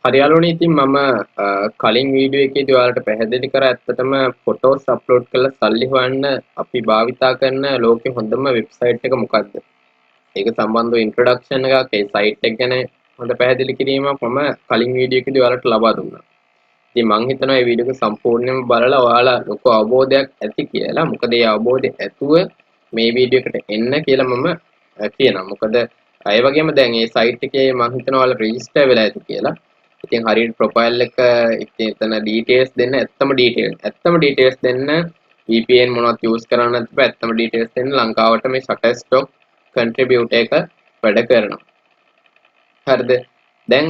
හරි යාළුවනේ ඉතින් මම කලින් වීඩියෝ එකේදී ඔයාලට පැහැදිලි කරා ඇත්තටම ෆොටෝස් අප්ලෝඩ් කරලා සල්ලි හොයන්න අපි භාවිතා කරන ලෝකේ හොඳම වෙබ්සයිට් එක මොකක්ද? ඒක සම්බන්ධව ඉන්ට්‍රොඩක්ෂන් එකක් ඒ සයිට් එක ගැන හොඳ පැහැදිලි කිරීමක් මම කලින් වීඩියෝ එකේදී ඔයාලට ලබා දුන්නා. ඉතින් මම හිතනවා මේ වීඩියෝ එක සම්පූර්ණයෙන්ම බලලා ඔයාලා ලොකු අවබෝධයක් ඇති කියලා. මොකද ඒ අවබෝධය ඇතුව මේ වීඩියෝ එකට එන්න කියලා මම කියනවා. මොකද ඒ වගේම දැන් මේ සයිට් එකේ මම හිතනවා ඔයාලා රෙජිස්ටර් වෙලා ඇති කියලා. ඉතින් හරියට ප්‍රොෆයිල් එක ඉතින් එතන ඩීටේල්ස් දෙන්න ඇත්තම ඩීටේල්ස් දෙන්න VPN මොනවද යූස් කරන්න නැත්නම් ඇත්තම ඩීටේල්ස් දෙන්න ලංකාවට මේ Shutterstock Contributor එක වැඩ කරනවා. හරිද? දැන්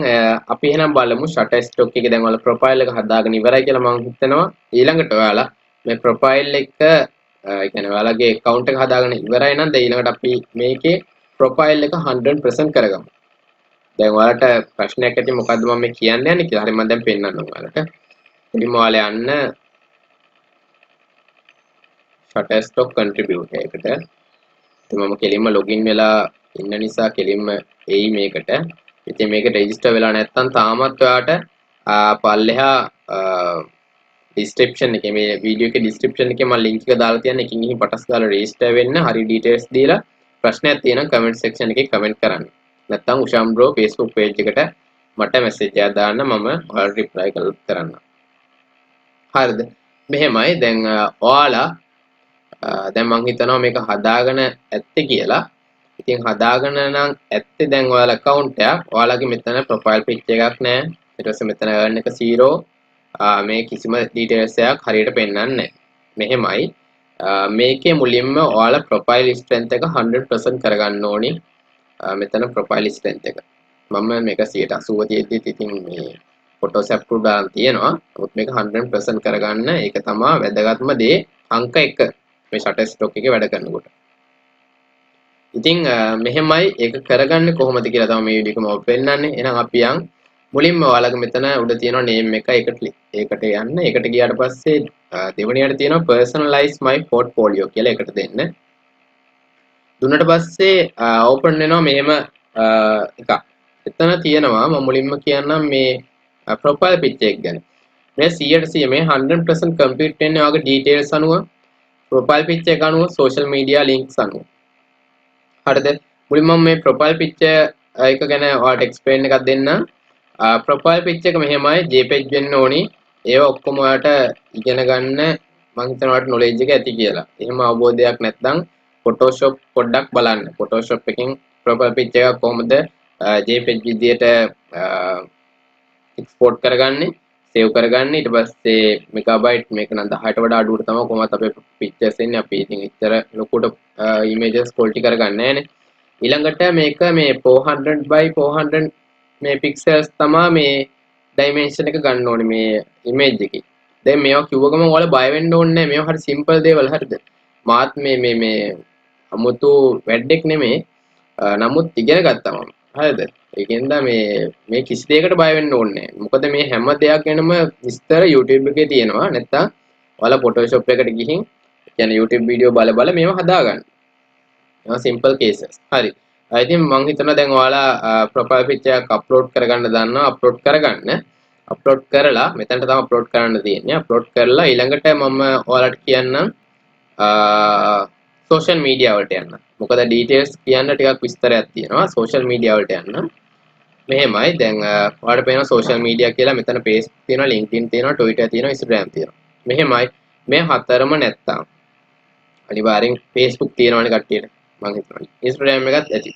අපි එහෙනම් බලමු Shutterstock එකේ දැන් ඔයාලා ප්‍රොෆයිල් එක හදාගෙන ඉවරයි කියලා මම හිතනවා. ඊළඟට ඔයාලා මේ ප්‍රොෆයිල් එක ඒ කියන්නේ ඔයාලගේ account එක හදාගෙන ඉවරයි නම් දැන් ඊළඟට අපි මේකේ ප්‍රොෆයිල් එක 100% කරගමු. දැන් ඔයාලට ප්‍රශ්නයක් ඇති මොකද්ද මම මේ කියන්න යන්නේ කියලා. හරි මම දැන් පෙන්නන්නම් ඔයාලට. ඉතින් ඔයාලා යන්න Shutterstock Contributor එකට. ඉතින් මම කෙලින්ම login වෙලා ඉන්න නිසා කෙලින්ම එයි මේකට. ඉතින් මේක රෙජිස්ටර් වෙලා නැත්නම් තාමත් ඔයාලට පල්ලෙහා description එකේ මේ වීඩියෝ එකේ description එකේ මම link එක දාලා තියන්න. එකින් එකින් පටස් ගාලා register වෙන්න. හරි details දීලා ප්‍රශ්නයක් තියෙනවා comment section එකේ comment කරන්න. නැත්නම් උෂාන් බ්‍රෝ Facebook page එකට මට message එකක් දාන්න මම ඔයාලට reply කරන්නම්. හරිද? මෙහෙමයි දැන් ඔයාලා දැන් මම හිතනවා මේක හදාගෙන ඇත්තේ කියලා. ඉතින් හදාගෙන නම් ඇත්තේ දැන් ඔයාලා account එක. ඔයාලගේ මෙතන profile picture එකක් නැහැ. ඊට පස්සේ මෙතන earn එක 0. මේ කිසිම details එකක් හරියට පෙන්වන්නේ නැහැ. මෙහෙමයි. මේකේ මුලින්ම ඔයාලා profile strength එක 100% කරගන්න ඕනි. මෙතන profile strength එක. මම මේක 80 තියෙද්දිත් ඉතින් මේ Photoshop tool දාලා තියෙනවා. නමුත් මේක 100% කරගන්න ඒක තමයි වැදගත්ම දේ අංක 1 මේ Shutterstock එකේ වැඩ කරනකොට. ඉතින් මෙහෙමයි ඒක කරගන්නේ කොහොමද කියලා තමයි මේ වීඩියෝ එක මම පෙන්නන්නේ. එහෙනම් අපි යන් මුලින්ම ඔයාලගේ මෙතන උඩ තියෙනවා name එක ඒකට යන්න. ඒකට ගියාට පස්සේ දෙවෙනියට තියෙනවා personalize my portfolio කියලා එකට දෙන්න. දුන්නට පස්සේ ඕපන් වෙනවා මෙහෙම එකක්. එතන තියෙනවා මම මුලින්ම කියන්නම් මේ ප්‍රොෆයිල් පික්චර් එක ගැන. මේ 100% මේ 100% කම්ප්ලීට් වෙන්නේ ඔයාගේ ඩීටේල්ස් අනුව, ප්‍රොෆයිල් පික්චර් එක අනුව, සෝෂල් මීඩියා ලින්ක්ස් අනුව. හරිද? මුලින්ම මේ ප්‍රොෆයිල් පික්චර් එක ගැන ඔයාලට එක්ස්ප්ලেইন එකක් දෙන්න. ප්‍රොෆයිල් පික්චර් එක මෙහෙමයි JPEG වෙන්න ඕනි. ඒවා ඔක්කොම ඔයාලට ඉගෙන ගන්න මම හිතනවා ඔයාලට knowledge එක ඇති කියලා. එහෙම අවබෝධයක් නැත්නම් Photoshop පොඩ්ඩක් බලන්න. Photoshop එකෙන් profile picture එක කොහොමද JPEG විදියට export කරගන්නේ, save කරගන්නේ. ඊට පස්සේ megabyte මේක නම් 10ට වඩා අඩුවට තමයි කොහොමද අපේ pictures එන්නේ. අපි ඉතින් ඉතර ලොකුට images quality කරගන්නේ නැහැනේ. ඊළඟට මේක මේ 400 by 400 මේ pixels තමයි මේ dimension එක ගන්න ඕනේ මේ image එකේ. දැන් මේවා කිව්ව ගමන් ඔයාලා බය වෙන්න ඕනේ නැහැ. මේවා හරි simple දේවල් හරිද? මාත් මේ අමුතු වැඩක් නෙමෙයි. නමුත් ඉගෙන ගත්තා මම. හරිද? ඒකෙන්ද මේ කිසි දෙයකට බය වෙන්න ඕනේ නැහැ. මොකද මේ හැම දෙයක් ගැනම විස්තර YouTube එකේ තියෙනවා. නැත්තම් ඔයාලා Photoshop එකට ගිහින් කියන්නේ YouTube වීඩියෝ බල මේවා හදාගන්න. මේවා simple cases. හරි. ඉතින් මම හිතනවා දැන් ඔයාලා profile picture එකක් upload කරගන්න දන්නවා. upload කරගන්න. upload කරලා මෙතනට තමයි upload කරන්න තියෙන්නේ. upload කරලා ඊළඟට මම ඔයාලට කියන්නම් social media වලට යන්න. මොකද details කියන්න ටිකක් විස්තරයක් තියෙනවා. social media වලට යන්න. මෙහෙමයි දැන් ඔයාලට පේනවා social media කියලා මෙතන Facebook තියෙනවා, LinkedIn තියෙනවා, Twitter තියෙනවා, Instagram තියෙනවා. මෙහෙමයි මේ හතරම නැත්තම් අනිවාර්යෙන් Facebook තියෙනවනේ කට්ටියට. මම හිතනවා. Instagram එකත් ඇති.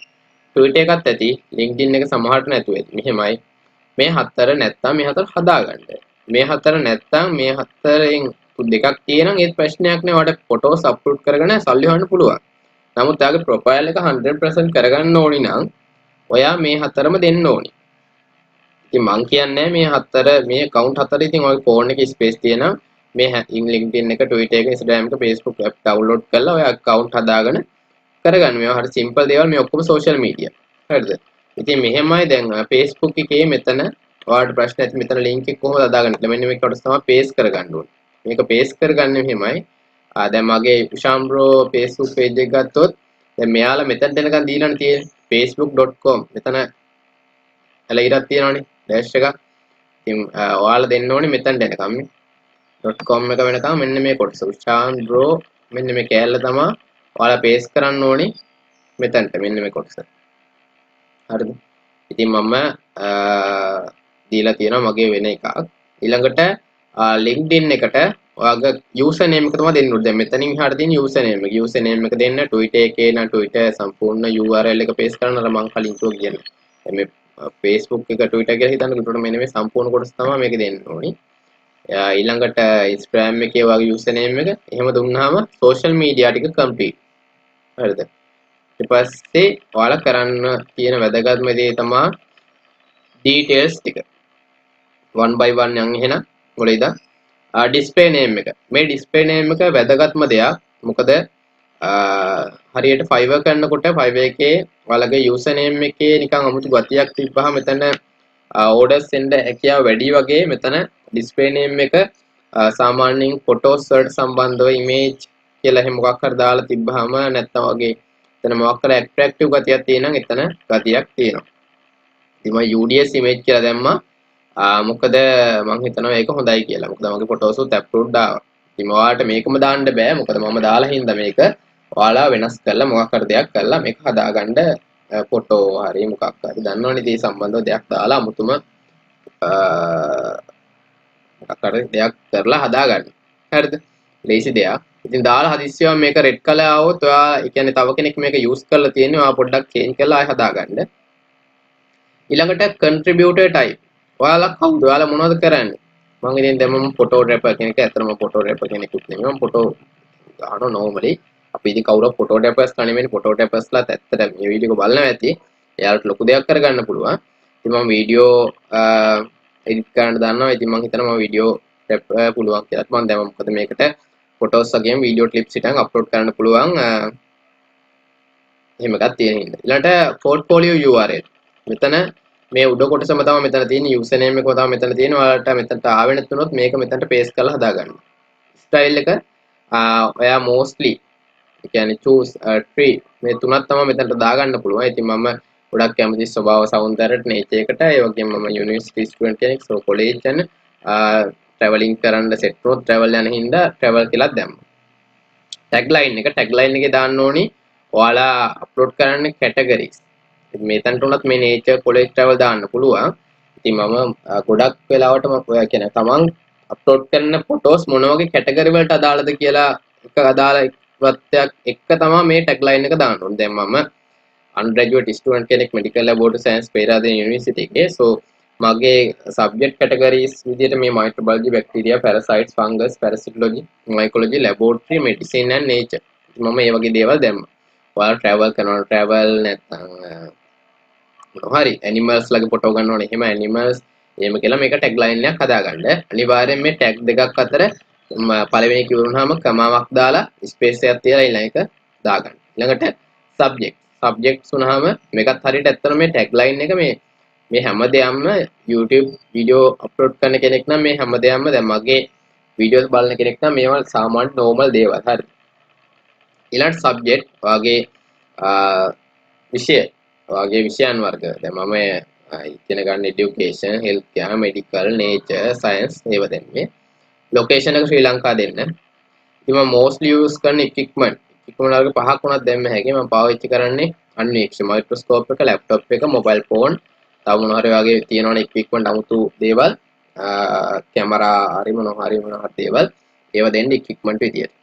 Twitter එකත් ඇති. LinkedIn එක සමහරට නැතුව ඇති. මෙහෙමයි මේ හතර නැත්තම් මේ හතර හදාගන්න. මේ හතර නැත්තම් මේ හතරෙන් දෙකක් තියෙනම් ඒත් ප්‍රශ්නයක් නෑ. ඔයාලට ෆොටෝස් අප්ලෝඩ් කරගෙන සල්ලි හොයන්න පුළුවන්. නමුත් ඔයාගේ ප්‍රොෆයිල් එක 100% කරගන්න ඕනි නම් ඔයා මේ හතරම දෙන්න ඕනි. ඉතින් මං කියන්නේ මේ හතර මේ account හතර ඉතින් ඔයාගේ ෆෝන් එකේ ස්පේස් තියෙනවා. මේ LinkedIn එක, Twitter එක, Instagram එක, Facebook app download කරලා ඔයා account හදාගෙන කරගන්න. මේවා හරි simple දේවල්. මේ ඔක්කොම social media. හරිද? ඉතින් මෙහෙමයි දැන් Facebook එකේ මෙතන ඔයාලට ප්‍රශ්න ඇති මෙතන link එක කොහොමද හදාගන්නේ කියලා. මෙන්න මේක කොටස තමයි paste කරගන්න ඕනේ. මේක paste කරගන්නේ මෙහෙමයි. දැන් මගේ උෂාන් බ්‍රෝ Facebook page එක ගත්තොත් දැන් මෙයාලා මෙතන දෙනකන් දීලානේ තියෙන්නේ facebook.com. මෙතන එළ ඉරක් තියෙනවනේ dash එක. ඉතින් ඔයාලා දෙන්න ඕනේ මෙතනට එනකම් නේ. .com එක වෙනකම් මෙන්න මේ කොටස Ushan bro මෙන්න මේ කෑල්ල තමයි ඔයාලා paste කරන්න ඕනේ මෙතනට මෙන්න මේ කොටස. හරිද? ඉතින් මම දීලා තියෙනවා මගේ වෙන එකක්. ඊළඟට LinkedIn එකට ඔයාගේ user name එක තමයි දෙන්න ඕනේ. දැන් මෙතනින් එහාට තියෙන user name එක. user name එක දෙන්න Twitter එකේ නම් Twitter සම්පූර්ණ URL එක paste කරන්න අර මම කලින් කිව්වා කියන්නේ. දැන් මේ Facebook එක Twitter කියලා හිතන්න ඒකට මෙන්න මේ සම්පූර්ණ කොටස තමයි මේක දෙන්න ඕනේ. ඊළඟට Instagram එකේ වගේ user name එක. එහෙම දුන්නාම social media ටික complete. හරිද? ඊට පස්සේ ඔයාලා කරන්න තියෙන වැදගත්ම දේ තමයි details ටික. one by one යන් එහෙනම් මොකද display name එක. මේ display name එක වැදගත්ම දෙයක්. මොකද හරියට Fiverr කරනකොට Fiverr එකේ ඔයාලගේ user name එකේ නිකන් අමුතු ගතියක් තිබ්බහම මෙතන orders send හැකියාව වැඩි වගේ මෙතන display name එක සාමාන්‍යයෙන් photos වලට සම්බන්ධව image කියලා එහෙම මොකක් හරි දාලා තිබ්බහම නැත්නම් වගේ එතන මොකක් හරි attractive ගතියක් තියෙනවා නම් එතන ගතියක් තියෙනවා. ඉතින් මම UDS image කියලා දැම්මා. මොකද මම හිතනවා ඒක හොඳයි කියලා. මොකද මගේ ෆොටෝස් උත් අප්ලෝඩ් ආවා. ඉතින් ඔයාලට මේකම දාන්න බෑ. මොකද මම දාලා හින්දා මේක ඔයාලා වෙනස් කරලා මොකක් හරි දෙයක් කරලා මේක හදාගන්න ෆොටෝ හරි මොකක් හරි දන්නවනේ ඒ සම්බන්ධව දෙයක් දාලා අමුතුම මොකක් හරි දෙයක් කරලා හදාගන්න. හරිද? ලේසි දෙයක්. ඉතින් දාලා හදිස්සියම මේක රෙඩ් කලර් ආවොත් ඔයා ඒ කියන්නේ තව කෙනෙක් මේක යූස් කරලා තියෙන්නේ ඔයා පොඩ්ඩක් චේන්ජ් කරලා ආයෙ හදාගන්න. ඊළඟට contributor type. ඔයාලා කවුද? ඔයාලා මොනවද කරන්නේ? මම ඉතින් දැන් මම ෆොටෝග්‍රැෆර් කෙනෙක්. ඇත්තටම ෆොටෝග්‍රැෆර් කෙනෙකුත් නෙමෙයි. මම ෆොටෝ ගන්නවා normally. අපි ඉතින් කවුරුත් ෆොටෝග්‍රැෆර්ස් ලා නෙමෙයි. ෆොටෝග්‍රැෆර්ස්ලාත් ඇත්තට මේ වීඩියෝ එක බලනවා ඇති. එයාලට ලොකු දෙයක් කරගන්න පුළුවන්. ඉතින් මම වීඩියෝ එඩිට් කරන්න දන්නවා. ඉතින් මම හිතනවා මම වීඩියෝ පුළුවන් කියලා. මම දැන් මොකද මේකට ෆොටෝස් වගේම වීඩියෝ ක්ලිප්ස් හිටන් අප්ලෝඩ් කරන්න පුළුවන්. එහෙම එකක් තියෙන හින්දා. ඊළඟට portfolio URL. මෙතන මේ උඩ කොටසම තමයි මෙතන තියෙන user name එකම තමයි මෙතන තියෙන. ඔයාලට මෙතනට ආවෙ නැතුනොත් මේක මෙතනට paste කරලා හදාගන්න. style එක ඔයා mostly ඒ කියන්නේ choose tree මේ තුනක් තමයි මෙතනට දාගන්න පුළුවන්. ඉතින් මම ගොඩක් කැමති ස්වභාව සෞන්දර්යයට nature එකට. ඒ වගේම මම university student කෙනෙක්. so college යන traveling කරන්න set වුණොත් travel යන හින්දා travel කියලා දැම්මා. tagline එකේ දාන්න ඕනි ඔයාලා අප්ලෝඩ් කරන්න categories. මෙතනට උනත් මේ nature college travel දාන්න පුළුවන්. ඉතින් මම ගොඩක් වෙලාවට ඔයා කියන තමන් අප්ලෝඩ් කරන ෆොටෝස් මොන වගේ කැටගරි වලට අදාළද කියලා එක අදාළ ප්‍රත්‍යක් එක තමයි මේ ටැග්ලයින් එක දාන්න ඕනේ. දැන් මම undergraduate student කෙනෙක් medical laboratory science Peradeniya university එකේ. so මගේ subject categories විදිහට මේ microbiology, bacteria, parasites, fungus, parasitology, mycology, laboratory, medicine and nature. මම මේ වගේ දේවල් දැම්මා. ඔයාලා travel කරනවා travel නැත්නම් හරි animals ලගේ ෆොටෝ ගන්න ඕනේ. එහෙම animals එහෙම කියලා මේක tagline එකක් හදාගන්න. අනිවාර්යෙන් මේ tag දෙකක් අතර පළවෙනි කිව්වොනහම කමාවක් දාලා ස්පේස් එකක් තියලා ඊළඟ එක දාගන්න. ඊළඟට subjects උනහම මේකත් හරියට ඇත්තට මේ tagline එක මේ හැමදේම YouTube වීඩියෝ අප්ලෝඩ් කරන කෙනෙක් නම් මේ හැමදේම දැන් මගේ වීඩියෝස් බලන කෙනෙක් නම් මේවා සාමාන්‍ය normal දේවල්. හරි. ඊළඟට subject වාගේ විෂය වාගේ විෂයන් වර්ග. දැන් මම ඉගෙන ගන්න education, healthcare, medical, nature, science ඒව දෙන්නේ. location එක ශ්‍රී ලංකා දෙන්න. ඉතින් මම mostly use කරන equipment වර්ග පහක් වුණත් දැම්ම හැකියි. මම පාවිච්චි කරන්නේ අන්වීක්ෂ microscope එක, laptop එක, mobile phone, තව මොන හරි වගේ තියෙනවනේ equipment අමුතු දේවල්, කැමරා හරි මොන හරි දේවල් ඒව දෙන්න equipment විදියට.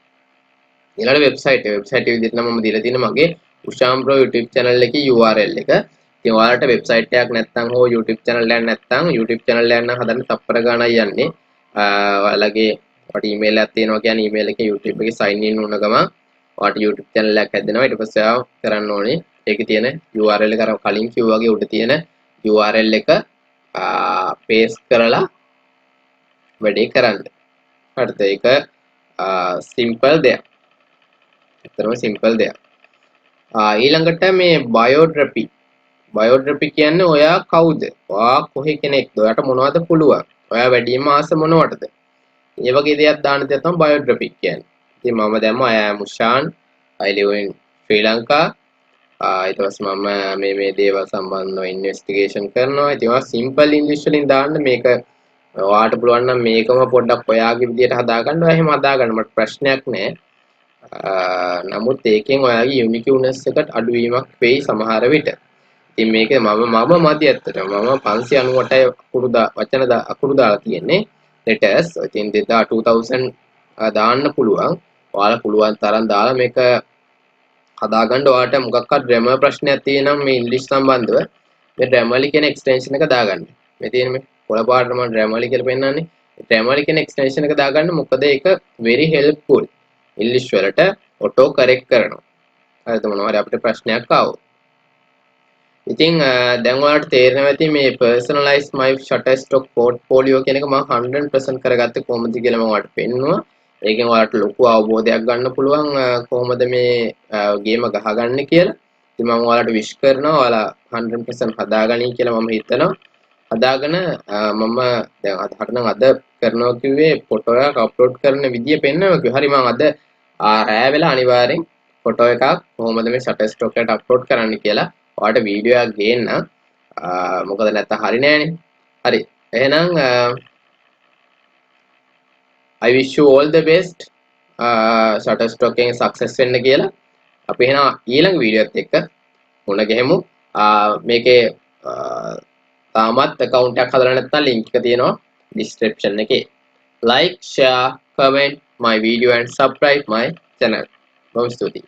ඊළඟ වෙබ්සයිට් විදිහට නම් මම දීලා තියෙන මගේ Ushan Bro YouTube channel එකේ URL එක. ඉතින් ඔයාලට වෙබ්සයිට් එකක් නැත්නම් හෝ YouTube channel එකක් නැත්නම් YouTube channel එකක් නම් හදන්න තප්පර ගාණක් යන්නේ. ඔයාලගේ ඔයාලට email එකක් තියෙනවා කියන්නේ email එකේ YouTube එකේ sign in වුණ ගමන් ඔයාලට YouTube channel එකක් හැදෙනවා. ඊට පස්සේ ආව කරන්න ඕනේ ඒකේ තියෙන URL එක අර කලින් කිව්වා වගේ උඩ තියෙන URL එක paste කරලා වැඩේ කරන්න. හරිද? ඒක simple දෙයක්. ඇත්තටම simple දෙයක්. ඊළඟට මේ biography කියන්නේ ඔයා කවුද? ඔයා කොහේ කෙනෙක්ද? ඔයාට මොනවද පුළුවන්? ඔයා වැඩිම ආස මොනවටද? මේ වගේ දේවල් දාන දේ තමයි biography කියන්නේ. ඉතින් මම දැම්මා I am Ushan, I live in Sri Lanka. ඊට පස්සේ මම මේ දේවල් සම්බන්ධව ඉන්වෙස්ටිගේෂන් කරනවා. ඉතින් ඔයා simple English වලින් දාන්න මේක ඔයාලට පුළුවන් නම් මේකම පොඩ්ඩක් ඔයාගේ විදියට හදාගන්න. ඔයා එහෙම හදාගන්න මට ප්‍රශ්නයක් නෑ. නමුත් ඒකෙන් ඔයාගේ යුනික්නෙස් එකට අඩුවීමක් වෙයි සමහර විට. ඉතින් මේක මම මදි ඇත්තටම. මම 598යි අකුරු දාලා තියෙන්නේ. letters. ඉතින් 2000 දාන්න පුළුවන්. ඔයාලා පුළුවන් තරම් දාලා මේක හදාගන්න. ඔයාලට මොකක්වත් grammar ප්‍රශ්නයක් තියෙනම් මේ ඉංග්‍රීසි සම්බන්ධව මේ Grammarly කියන extension එක දාගන්න. මේ තියෙන මේ කොළ පාටට මම Grammarly කියලා පෙන්නන්නේ. Grammarly කියන extension එක දාගන්න. මොකද ඒක very helpful. ඉංග්‍රීසි වලට auto correct කරනවා. හරිද මොනවා හරි අපිට ප්‍රශ්නයක් ආවොත්. ඉතින් දැන් ඔයාලට තේරෙනවා ඇති මේ personalize my Shutterstock portfolio කියන එක මම 100% කරගත්තේ කොහොමද කියලා මම ඔයාලට පෙන්නුවා. ඒකෙන් ඔයාලට ලොකු අවබෝධයක් ගන්න පුළුවන් කොහොමද මේ ගේම ගහගන්නේ කියලා. ඉතින් මම ඔයාලට විශ් කරනවා ඔයාලා 100% හදාගනි කියලා මම හිතනවා. හදාගෙන මම දැන් අද කරනවා කිව්වේ ෆොටෝ එකක් අප්ලෝඩ් කරන විදිය පෙන්වනවා කිව්වා. හරි මම අද රෑ වෙලා අනිවාර්යෙන් ෆොටෝ එකක් කොහොමද මේ Shutterstock එකට අප්ලෝඩ් කරන්න කියලා ඔයාලට වීඩියෝ එකක් ගේන්න. මොකද නැත්තම් හරි නෑනේ. හරි. එහෙනම් I wish you all the best. Shutterstock එකෙන් success වෙන්න කියලා. අපි එහෙනම් ඊළඟ වීඩියෝත් එක්ක මුණ ගැහෙමු. මේකේ තාමත් account එකක් හදලා නැත්නම් link එක තියෙනවා description එකේ. Like, share, comment my video and subscribe my channel. බොහොම ස්තුතියි.